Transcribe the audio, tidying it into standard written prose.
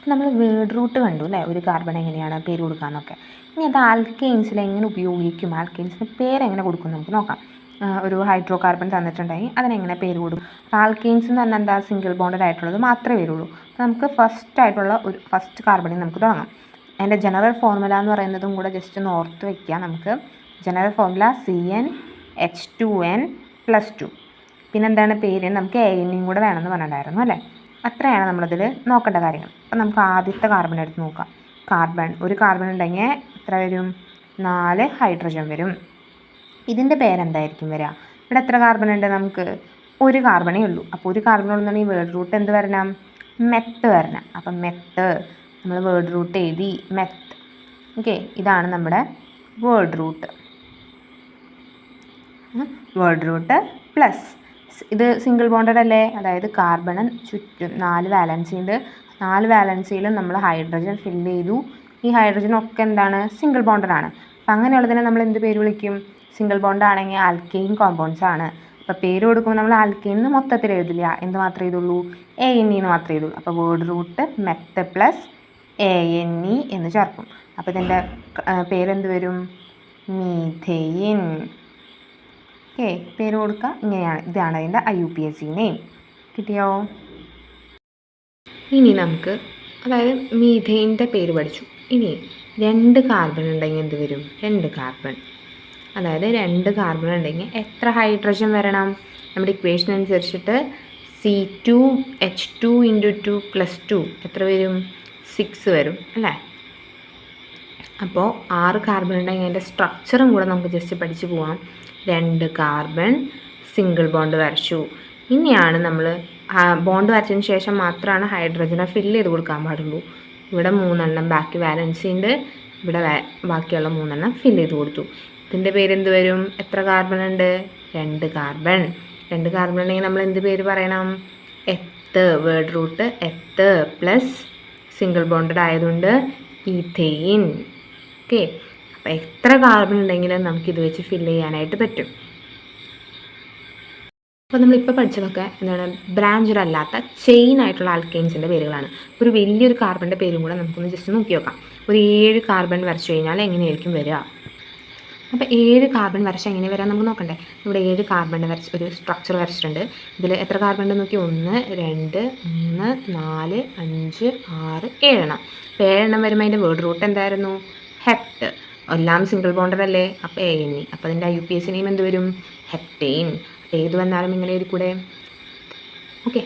നമ്മൾ word root കണ്ടു അല്ലേ, ഒരു കാർബൺ എങ്ങനെയാണ് പേര് കൊടുക്കാമെന്നൊക്കെ. ഇനി അത് ആൽക്കെയിൻസിൽ എങ്ങനെ ഉപയോഗിക്കും, ആൽക്കെയിൻസിന് പേരെങ്ങനെ കൊടുക്കും നമുക്ക് നോക്കാം. ഒരു ഹൈഡ്രോ കാർബൺ തന്നിട്ടുണ്ടെങ്കിൽ അതിനെങ്ങനെ പേര് കൊടുക്കും. ആൽക്കെയിൻസ് എന്ന് പറഞ്ഞാൽ എന്താ, സിംഗിൾ ബോണ്ടഡ് ആയിട്ടുള്ളത് മാത്രമേ വരുള്ളൂ. അപ്പോൾ നമുക്ക് ഫസ്റ്റ് കാർബണിൽ നമുക്ക് തുടങ്ങാം. അതിൻ്റെ ജനറൽ ഫോർമുല എന്ന് പറയുന്നതും കൂടെ ജസ്റ്റ് ഒന്ന് ഓർത്ത് വയ്ക്കുക. നമുക്ക് ജനറൽ ഫോർമുല CnH2n+2. പിന്നെന്താണ് പേര്, നമുക്ക് ANയും കൂടെ വേണമെന്ന് പറഞ്ഞിട്ടുണ്ടായിരുന്നു അല്ലേ. അത്രയാണ് നമ്മളതിൽ നോക്കേണ്ട കാര്യങ്ങൾ. അപ്പം നമുക്ക് ആദ്യത്തെ കാർബൺ എടുത്ത് നോക്കാം. ഒരു കാർബൺ ഉണ്ടെങ്കിൽ എത്ര വരും, 4 ഹൈഡ്രജൻ വരും. ഇതിൻ്റെ പേരെന്തായിരിക്കും വരിക? ഇവിടെ എത്ര കാർബൺ ഉണ്ട്, നമുക്ക് ഒരു കാർബണേ ഉള്ളൂ. അപ്പോൾ ഒരു കാർബൺ ഉള്ളതെങ്കിൽ വേർഡ് റൂട്ട് എന്ത് വരണം, മെത്ത് വരണം. അപ്പം മെത്ത് നമ്മൾ വേർഡ് റൂട്ട് എഴുതി, മെത്ത്. ഓക്കെ, ഇതാണ് നമ്മുടെ word root. Word root plus ഇത് സിംഗിൾ ബോണ്ടഡ് അല്ലേ, അതായത് കാർബണ് ചുറ്റും 4 വാലൻസി ഉണ്ട്. 4 വാലൻസിയിലും നമ്മൾ ഹൈഡ്രജൻ ഫില്ല് ചെയ്തു. ഈ ഹൈഡ്രജനൊക്കെ എന്താണ്, സിംഗിൾ ബോണ്ടഡ് ആണ്. അപ്പം അങ്ങനെയുള്ളതിനെ നമ്മൾ എന്ത് പേര് വിളിക്കും, സിംഗിൾ ബോണ്ട് ആണെങ്കിൽ ആൽക്കെയിൻ കോമ്പൗണ്ട്സ് ആണ്. അപ്പോൾ പേര് കൊടുക്കുമ്പോൾ നമ്മൾ ആൽക്കെയിൻ എന്ന് മൊത്തത്തിൽ എഴുതില്ല, എന്ത് മാത്രമേ എഴുതുള്ളൂ, ANE എന്ന് മാത്രമേ എഴുതുള്ളൂ. അപ്പോൾ word root meth plus ANE എന്ന് ചേർക്കും. അപ്പോൾ ഇതിൻ്റെ പേരെന്ത് വരും, മീഥെയിൻ. ഓക്കെ, പേര് കൊടുക്കുക ഇങ്ങനെയാണ്. ഇതാണ് അതിൻ്റെ IUPAC നെയിം. കിട്ടിയോ? ഇനി നമുക്ക് അതായത് മീഥെയിൻ്റെ പേര് പഠിച്ചു. ഇനി 2 കാർബൺ ഉണ്ടെങ്കിൽ എന്ത് വരും, 2 കാർബൺ. അതായത് 2 കാർബൺ ഉണ്ടെങ്കിൽ എത്ര ഹൈഡ്രജൻ വരണം, നമ്മുടെ ഇക്വേഷൻ അനുസരിച്ചിട്ട് C2H2 × 2 + 2 എത്ര വരും, 6 വരും അല്ലേ. അപ്പോൾ 6 കാർബൺ ഉണ്ടെങ്കിൽ അതിൻ്റെ സ്ട്രക്ചറും കൂടെ നമുക്ക് ജസ്റ്റ് പഠിച്ച് പോവാം. 2 കാർബൺ സിംഗിൾ ബോണ്ട് വരച്ചു. ഇനിയാണ് നമ്മൾ ബോണ്ട് വരച്ചതിന് ശേഷം മാത്രമാണ് ഹൈഡ്രജനെ ഫില്ല് ചെയ്ത് കൊടുക്കാൻ പാടുള്ളൂ. ഇവിടെ 3 എണ്ണം ബാക്കി വാലൻസി ഉണ്ട്, ഇവിടെ ബാക്കിയുള്ള 3 എണ്ണം ഫില്ല് ചെയ്ത് കൊടുത്തു. ഇതിൻ്റെ പേരെന്ത് വരും, എത്ര കാർബൺ ഉണ്ട്, 2 കാർബൺ. 2 കാർബൺ ഉണ്ടെങ്കിൽ നമ്മൾ എന്ത് പേര് പറയണം, eth. Word root eth plus single bonded ആയതുകൊണ്ട് ഈഥെയിൻ. ഓക്കെ, അപ്പോൾ എത്ര കാർബൺ ഉണ്ടെങ്കിലും നമുക്കിത് വെച്ച് ഫില്ല് ചെയ്യാനായിട്ട് പറ്റും. അപ്പോൾ നമ്മളിപ്പോൾ പഠിച്ചതൊക്കെ എന്താണ്, ബ്രാഞ്ചഡ് അല്ലാത്ത ചെയിൻ ആയിട്ടുള്ള ആൽക്കെയിൻസിൻ്റെ പേരുകളാണ്. ഒരു വലിയൊരു കാർബണിൻ്റെ പേരും കൂടെ നമുക്കൊന്ന് ജസ്റ്റ് നോക്കി നോക്കാം. ഒരു 7 കാർബൺ വരച്ചു കഴിഞ്ഞാൽ എങ്ങനെയായിരിക്കും വരിക. അപ്പോൾ 7 കാർബൺ വരച്ച് എങ്ങനെ വരാൻ നമുക്ക് നോക്കണ്ടേ. ഇവിടെ 7 കാർബൺ ഒരു സ്ട്രക്ചർ വരച്ചിട്ടുണ്ട്. ഇതിൽ എത്ര കാർബൺ ഉണ്ടെന്ന് നോക്കി, 1 2 3 4 5 6 7 എണ്ണം. അപ്പോൾ 7 എണ്ണം വരുമ്പോൾ അതിൻ്റെ വേർഡ് റൂട്ട് എന്തായിരുന്നു, ഹെപ്റ്റ്. എല്ലാം സിംഗിൾ ബോണ്ടഡ് അല്ലേ, അപ്പോൾ ANE. അപ്പോൾ അതിൻ്റെ IUPAC നെയിം എന്ത് വരും, ഹെപ്റ്റെയിൻ. ഏത് വന്നാലും ഇങ്ങനെ കൂടെ. ഓക്കെ,